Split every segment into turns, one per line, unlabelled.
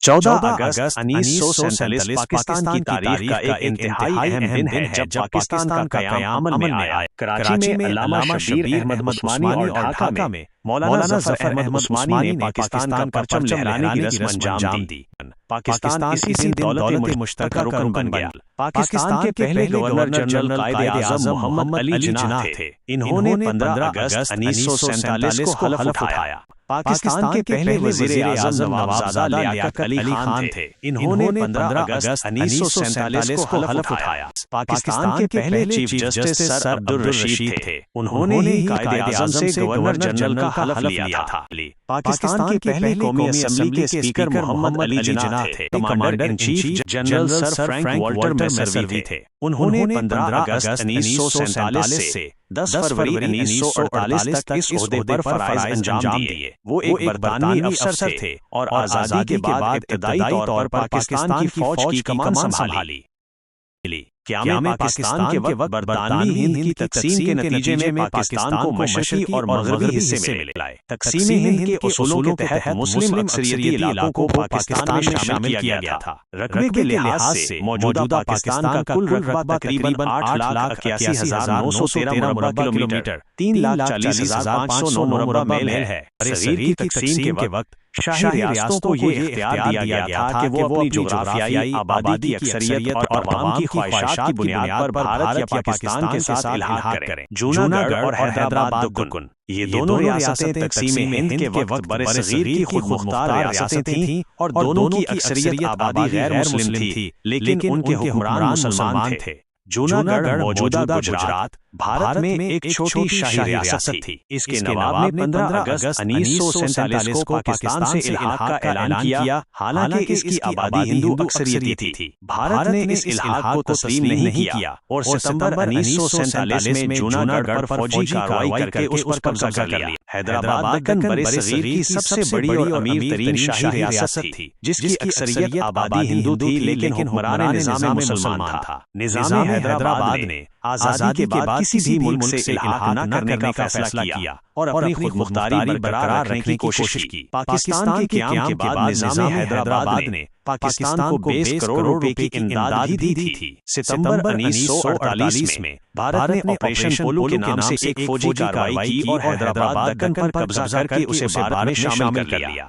14 अगस्त 1947 पाकिस्तान की तारीख का एक इंतहाई अहम दिन है जब पाकिस्तान का क़याम अमल में आया। कराची में अल्लामा शब्बीर अहमद उस्मानी और ढाका में मौलाना ज़फ़र अहमद उस्मानी ने पाकिस्तान का परचम लहराने की रस्म अंजाम दी। पाकिस्तान इसी दिन दौलत मुश्तरका रुकन बन गया। पाकिस्तान के पहले गवर्नर जनरल कायदे-ए-आज़म मोहम्मद अली जिन्नाह थे। इन्होंने 15 अगस्त 1947 को हलफ उठाया। पाकिस्तान के पहले वज़ीर-ए-आज़म नवाबज़ादा लियाक़त अली खान थे। इन्होंने 15 अगस्त 1947 को हलफ उठाया। पाकिस्तान के पहले chief justice sir Abdul Rashid थे। उन्होंने ही कायदे-ए-आज़म से गवर्नर जनरल का हलफ लिया था। पाकिस्तान के पहले कौमी असेंबली के स्पीकर मोहम्मद अली जिन्नाह थे। Commander in chief general sir Frank Walter Messervy थे। उन्होंने 15 अगस्त 1947 से 10 फरवरी 1948 तक इस ओहदे पर फराइज़ अंजाम दिए। वो एक बरतानवी अफसर थे और आज़ादी के बाद इब्तदाई तौर पर पाकिस्तान की फौज की कमान संभाली। क़याम पाकिस्तान के वक्त बरतानवी हिंद की तक़सीम के नतीजे में पाकिस्तान को मशरक़ी और मग़रबी हिस्से में मिला। तक़सीम हिंद के उसूलों के तहत मुस्लिम अक्सरियती इलाकों को पाकिस्तान में शामिल किया गया था। रकबे के लिहाज से मौजूदा पाकिस्तान का कुल रकबा तकरीबन 8,81,913 मुरबा किलोमीटर 3,40,509 मुरबा मील है। शरीर की तक़सीम के वक्त शाही रियासतों को ये इख्तियार दिया गया था कि वो अपनी जोग्राफियाई आबादी की अक्सरियत और अवाम की ख्वाहिशात की बुनियाद पर भारत या पाकिस्तान के साथ इल्हाक करें। जूनागढ़ और हैदराबाद दुगुन ये दोनों रियासतें तक़सीम हिंद के वक्त बरसगीर की खुद मुख्तार रियासतें थीं और दोनों की अक्सरियत आबादी गैर मुस्लिम थी, लेकिन उनके हुक्मरान मुसलमान थे। जूनागढ़ मौजूदा गुजरात भारत में एक छोटी शाही रियासत थी। इसके नवाब ने 15 अगस्त 1947 को पाकिस्तान से इल्हाक का ऐलान किया। हालांकि इसकी आबादी हिंदू अक्सरियती थी। भारत ने इस इल्हाक को तस्लीम नहीं किया और सितंबर 1947 में जूनागढ़ पर फौजी कार्रवाई करके उस पर कब्जा कर लिया। हैदराबाद दक्कन बरसगीर की सबसे बड़ी और अमीर तरीन शाही रियासत थी, जिसकी अक्सरियत आबादी हिंदू थी, लेकिन हुक्मरान निज़ाम मुसलमान था। निज़ाम हैदराबाद ने आज़ादी के बाद किसी भी मुल्क से इल्हाक न करने का फैसला किया और अपनी खुद मुख्तारी बरकरार रखने की कोशिश की। पाकिस्तान के क़याम के बाद निज़ाम हैदराबाद ने पाकिस्तान को 20 करोड़ रुपए की इमदाद भी दी थी। सितंबर 1948 में भारत ने ऑपरेशन पोलो के नाम से एक फौजी कार्रवाई की और हैदराबाद दक्कन पर कब्जा करके उसे भारत में शामिल कर लिया।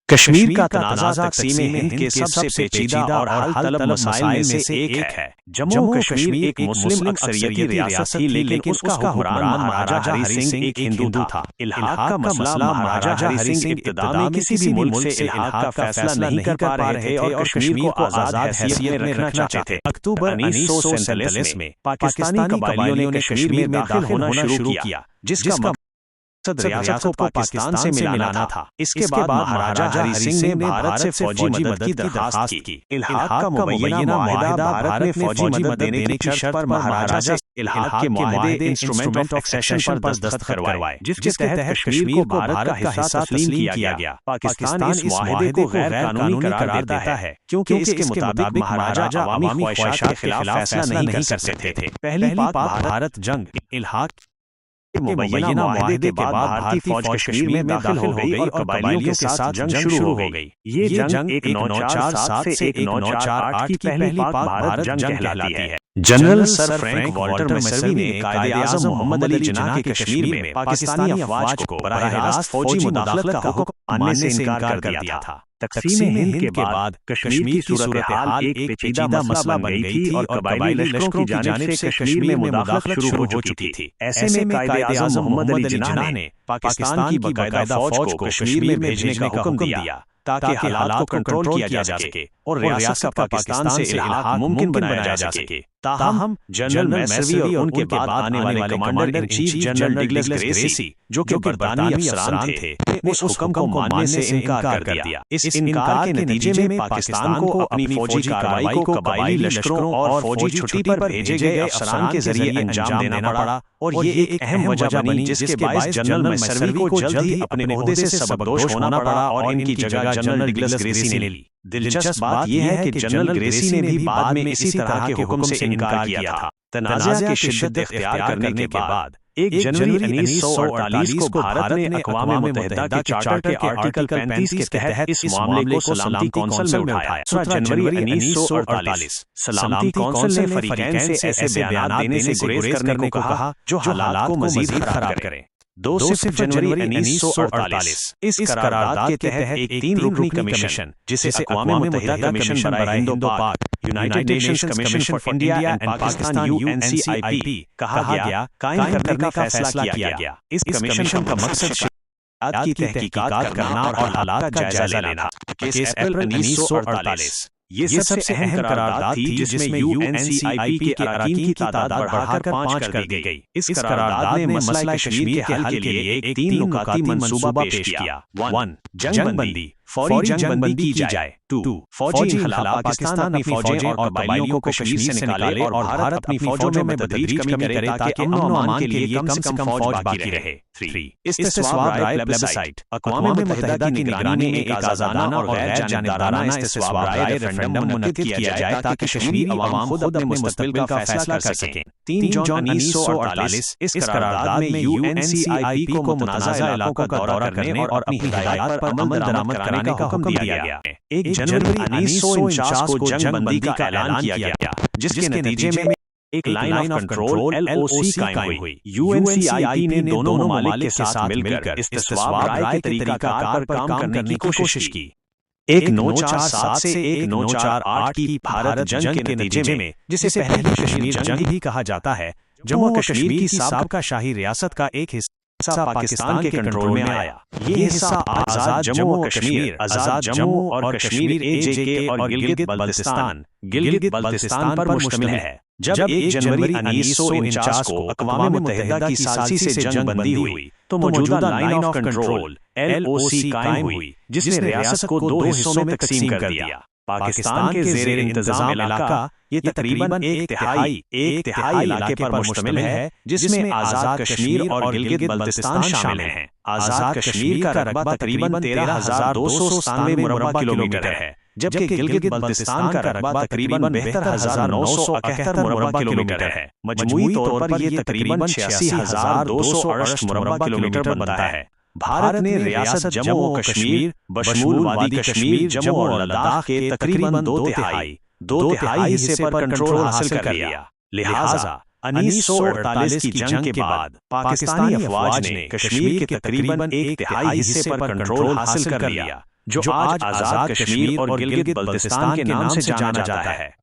कश्मीर का तनाज़ा तक़सीम हिंद के सबसे पेचीदा और हल तलब मसाइल में से एक है। जम्मू कश्मीर एक मुस्लिम अक्सरियती रियासत थी, लेकिन उसका हुक्मरान महाराजा हरी सिंह एक हिंदू था। इल्हाक का मसला महाराजा हरी सिंह इब्तिदा में किसी भी मुल्क से इल्हाक का फैसला नहीं कर पा रहे थे और कश्मीर को आज़ाद हैसियत में रखना चाहते थे। अक्टूबर 1947 में पाकिस्तानी कबायलियों ने कश्मीर में दाखिल होना शुरू किया, जिसका रियासत को पाकिस्तान से मिलाना था। इसके बाद महाराजा हरी सिंह ने भारत से फौजी मदद की दरखास्त की। इल्हाक का मुबैना मुआहिदा भारत ने फौजी मदद देने की शर्त पर महाराजा इल्हाक के मुआहिदे इंस्ट्रूमेंट ऑफ एक्सेशन पर दस्तखत करवाए, जिसके तहत कश्मीर को भारत का हिस्सा तस्लीम किया गया। पाकिस्तान इस मुआहिदे को गैर कानूनी करार देता है, क्योंकि इसके मुताबिक महाराजा अवामी ख्वाहिशात के खिलाफ फैसला नहीं कर सकते थे। पहली पाक भारत जंग इल्हाक मुबैना मुआहिदे के बाद भारतीय फौज कश्मीर में दाखिल हो गई और कबायलियों के साथ जंग शुरू हो गई। ये जंग 1947 से 1948 की पहली पाक भारत जंग कहलाती है। जनरल सर फ्रैंक वाल्टर मैसर्वी ने कायदे-ए-आज़म मोहम्मद अली जिन्नाह के कश्मीर में पाकिस्तानी अफवाज को बराह रास्त फौजी मुदाखलत का हुक्म मानने से इनकार कर दिया था। तक़सीम हिंद के बाद कश्मीर की सूरत-ए-हाल एक पेचीदा मसला बन गई थी और कबायली लश्करों की जानिब से कश्मीर में मुदाखलत शुरू हो चुकी थी। ऐसे में कायदे-ए-आज़म मोहम्मद अली जिन्नाह ने पाकिस्तान की बाकायदा फौज को कश्मीर में भेजने का हुक्म दिया ताकि हालात को कंट्रोल किया जा सके और रियासत का पाकिस्तान से इल्हाक मुमकिन बनाया जा सके। ताहम जनरल मैसर्वी और उनके बाद आने वाले commander in chief general Douglas Gracey, जो कि बरतानवी अफसरान थे, ने उस हुक्म को मानने से इनकार कर दिया। इस इनकार के नतीजे में पाकिस्तान को अपनी फौजी कार्रवाई को कबायली लश्करों और फौजी छुट्टी पर भेजे गए अफसरान के जरिए अंजाम देना पड़ा और ये एक अहम वजह बनी जिसके बायस जनरल मैसर्वी को जल्द ही अपने ओहदे से सबकदोश होना पड़ा और इनकी जगह जनरल डगलस ग्रेसी ने ली। दिलचस्प बात यह है कि जनरल ग्रेसी ने भी बाद में इसी तरह के हुक्म से इनकार किया था। तनाज़ा की शिद्दत इख्तियार करने के बाद 1 जनवरी 1948 को भारत ने अक़वाम मुत्तहिदा के चार्टर के आर्टिकल 35 के तहत इस मामले को सलामती कौंसिल में उठाया। 17 जनवरी 1948 सलामती कौंसिल ने फरीकैन से ऐसे बयान देने से गुरेज करने को कहा जो हालात को मजीद खराब करें। 2 जनवरी 1948 इस करारदाद के तहत एक 3 रुकनी कमीशन जिसे अक़वाम मुत्तहिदा कमीशन बराए हिंदो-पाक, United Nations commission for India and Pakistan UNCIP कहा गया, कायम करने का फैसला किया गया। इस कमीशन का मकसद की तहकीकात करना और हालात का जायजा लेना। केस अप्रैल 1948 ये सबसे अहम करारदाद थी जिसमें UNCIP के अरकान की तादाद बढ़ाकर 5 कर दी गई। इस करारदाद ने मसला कश्मीर के हल के लिए एक 3 नुकाती मंसूबा पेश किया। 1 जंगबंदी, फौरी जंगबंदी की जाए। 2 फौजी इन्खला, पाकिस्तान अपनी फौजें और कबाइलियों को कश्मीर से निकाले और भारत अपनी फौजों में बतदरीज कमी करे ताकि अमन और अमान के लिए कम से कम फौज बाकी रहे। 3 इस्तिस्वाब राय प्लेबिसाइट, अक़वाम मुत्तहिदा की निगरानी में एक आज़ादाना और गैर जानिबदाराना इस्तिस्वाब राय रेफरेंडम मुनक्किद किया जाए ताकि कश्मीरी अवाम खुद अपने मुस्तक़बिल का फैसला कर सकें। 3 जून 1948 इस करारदाद में UNCIP को मुतनाज़ा इलाकों का दौरा करने और अपनी हिदायत पर अमल दरामद कराने का हुक्म दिया गया। 1 जनवरी 1949 को जंगबंदी का ऐलान किया गया, जिसके नतीजे में एक लाइन ऑफ कंट्रोल LOC कायम हुई। UNCIP ने दोनों ममालिक के साथ मिलकर इस्तिस्वाब राय के तरीक़ाकार पर काम करने की कोशिश की। 1947 से 1948 की भारत जंग के नतीजे में, जिसे पहले कश्मीर जंग भी कहा जाता है, जम्मू कश्मीर की साबका शाही रियासत का एक हिस्सा पाकिस्तान के कंट्रोल में आया। ये हिस्सा आज़ाद जम्मू कश्मीर, आज़ाद जम्मू और कश्मीर AJK और गिलगित बल्तिस्तान पर मुश्तमिल है। जब 1 जनवरी 1949 को अक़वाम मुत्तहिदा की साज़िश से जंगबंदी हुई तो मौजूदा लाइन ऑफ कंट्रोल LOC कायम हुई, जिसने रियासत को 2 हिस्सों में तकसीम कर दिया। पाकिस्तान के ज़ेरे इंतज़ाम इलाका ये तकरीबन एक तिहाई इलाके पर मुश्तमिल है, जिसमें आज़ाद कश्मीर और गिलगित बल्तिस्तान शामिल हैं। आज़ाद कश्मीर का रकबा तकरीबन 13,297 मुरब्बा किलोमीटर है, जबकि गिलगित बल्तिस्तान का रकबा तकरीबन 72,971 मुरब्बा किलोमीटर है। मजमूई तौर पर ये तकरीबन 86,268 मुरब्बा किलोमीटर बनता है। भारत ने रियासत जम्मू और कश्मीर बशमूल वादी कश्मीर, जम्मू और लद्दाख के तकरीबन 2 तिहाई हिस्से पर कंट्रोल हासिल कर लिया। लिहाजा 1948 की जंग के बाद पाकिस्तानी अफवाज ने कश्मीर के तकरीबन 1 तिहाई हिस्से पर कंट्रोल हासिल कर लिया, जो आज आज़ाद कश्मीर और गिलगित बल्तिस्तान के नाम से जाना जाता है।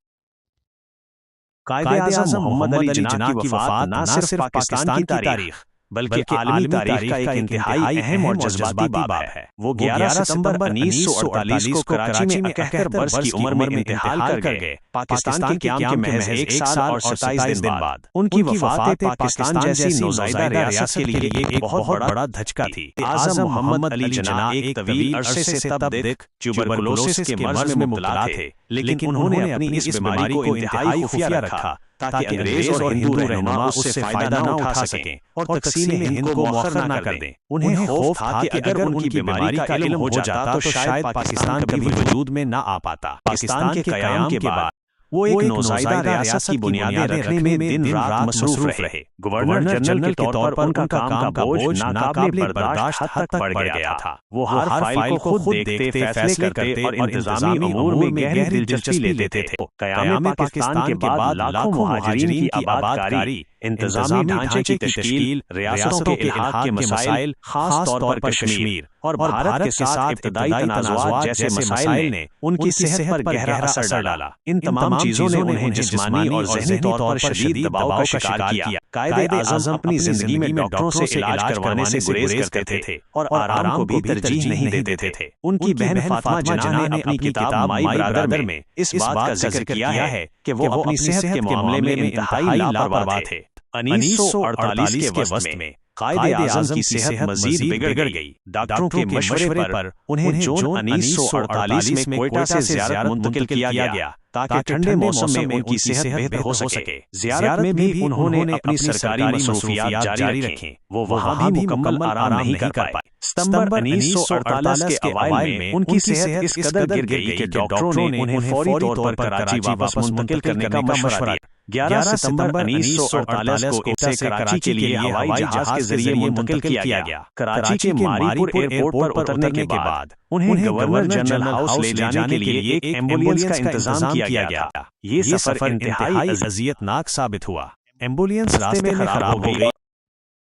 कायदे-ए-आज़म मोहम्मद अली जिन्ना की वफ़ात न सिर्फ पाकिस्तान की तारीख बल्कि आलमी तारीख का एक इंतहाई अहम और जज्बाती बाब है। वो 11 सितंबर 1948 को कराची में 71 बरस की उम्र में इंतकाल कर गए, पाकिस्तान के क़याम के महज 1 साल और 27 दिन बाद। उनकी वफ़ात पाकिस्तान जैसी नौज़ायदा रियासत के लिए एक बहुत बड़ा धचका थी। आज़म मोहम्मद अली जिन्ना एक तवील अरसे से तब तक ट्यूबरकुलोसिस के मर्ज़ में मुब्तला थे, लेकिन उन्होंने अपनी इस बीमारी को इंतहाई खुफिया रखा ताकि अंग्रेज और हिंदू रहनुमा उससे फायदा न उठा सकें और तक़सीम हिंद को मौखर न कर दें। उन्हें खौफ था कि अगर उनकी बीमारी का इल्म हो जाता तो शायद पाकिस्तान कभी वजूद में न आ पाता। पाकिस्तान के क़याम के बाद वो एक नौज़ायदा रियासत की बुनियादें रखने में दिन रात मसरूफ रहे। गवर्नर जनरल के तौर पर उनका काम का बोझ नाकाबिले बर्दाश्त हद तक बढ़ गया था। वो हर फाइल को खुद देखते, फैसले करते और इंतज़ामी अमूर में गहरी दिलचस्पी लेते थे। क़याम पाकिस्तान के बाद लाखों मुहाजिरीन की आबादकारी, इंतज़ामी ढांचे की तश्कील, रियासतों के इल्हाक़ के मसाइल, खास तौर पर कश्मीर और भारत के साथ इब्तिदाई तनाज़ुआत जैसे मसाइल ने उनकी सेहत पर गहरा असर डाला। इन तमाम चीज़ों ने उन्हें जिस्मानी और ज़हनी तौर पर शदीद दबाव का शिकार किया। कायदे-ए-आज़म अपनी ज़िंदगी में डॉक्टरों से इलाज करवाने से गुरेज करते थे और आराम को भी तरजीह नहीं देते थे। उनकी बहन फातिमा जिन्ना ने अपनी किताब माई ब्रदर में इस बात का जिक्र किया है कि वो अपनी सेहत के मामले में इंतहाई लापरवाह थे। 1948 के वस्त में कायदे-ए-आज़म की सेहत मज़ीद बिगड़ गई। डॉक्टरों के मशवरे पर उन्हें जून 1948 में कोयटा से ज़ियारत मुंतकिल किया गया ताकि ठंडे मौसम में उनकी सेहत बेहतर हो सके। ज़ियारत में भी उन्होंने अपनी सरकारी मसरूफियात जारी रखीं। वो वहाँ भी मुकम्मल आराम नहीं कर पाए। सितंबर 1948 के अवाइल में उनकी सेहत इस कदर गिर गई कि डॉक्टरों ने उन्हें फौरी तौर पर कराची वापस मुंतकिल करने का मशवरा दिया। 11 सितंबर 1948 को इसे कराची के लिए हवाई जहाज के जरिए मुंतकिल किया गया। कराची के मारीपुर एयरपोर्ट पर उतरने के बाद उन्हें गवर्नर जनरल हाउस ले जाने के लिए एक एम्बुलेंस का इंतजाम किया गया। ये सफर इंतहाई अजियतनाक साबित हुआ। एम्बुलेंस रास्ते में खराब हो गई।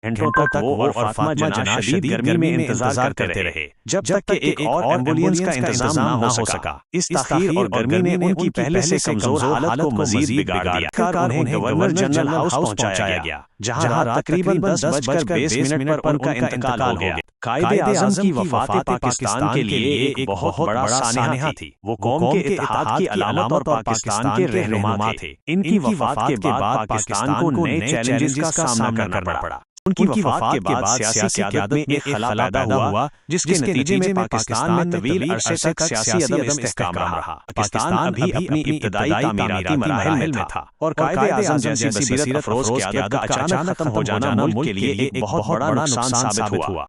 घंटों तक वो और फातिमा जना शदीद गर्मी में इंतजार करते रहे जब तक कि एक और एम्बुलेंस का इंतजाम ना हो सका। इस ताखीर और गर्मी ने उनकी पहले से कमजोर हालत को मजीद बिगाड़ दिया। उन्हें गवर्नर जनरल हाउस पहुंचाया गया, जहां तकरीबन 10:20 पर उनका इंतकाल हो गया। कायदे आज़म की वफात पाकिस्तान के लिए एक बहुत बड़ा सानिया थी। वो कौम के इत्तेहाद की अलामत और पाकिस्तान के रहनुमा थे। इनकी वफात के बाद पाकिस्तान को नए चैलेंजेस का सामना करना पड़ा। उनकी वफात के बाद सियासी क़यादत में एक खला पैदा हुआ, जिसके नतीजे में पाकिस्तान में तवील अरसे तक सियासी अदम इस्तेहकाम रहा। पाकिस्तान अभी अपनी इब्तदाई तामीराती मराहिल में था और कायदे आज़म जैसी बसीरत अफरोज़ क़यादत का अचानक खत्म हो जाना मुल्क के लिए एक बहुत बड़ा नुकसान साबित हुआ।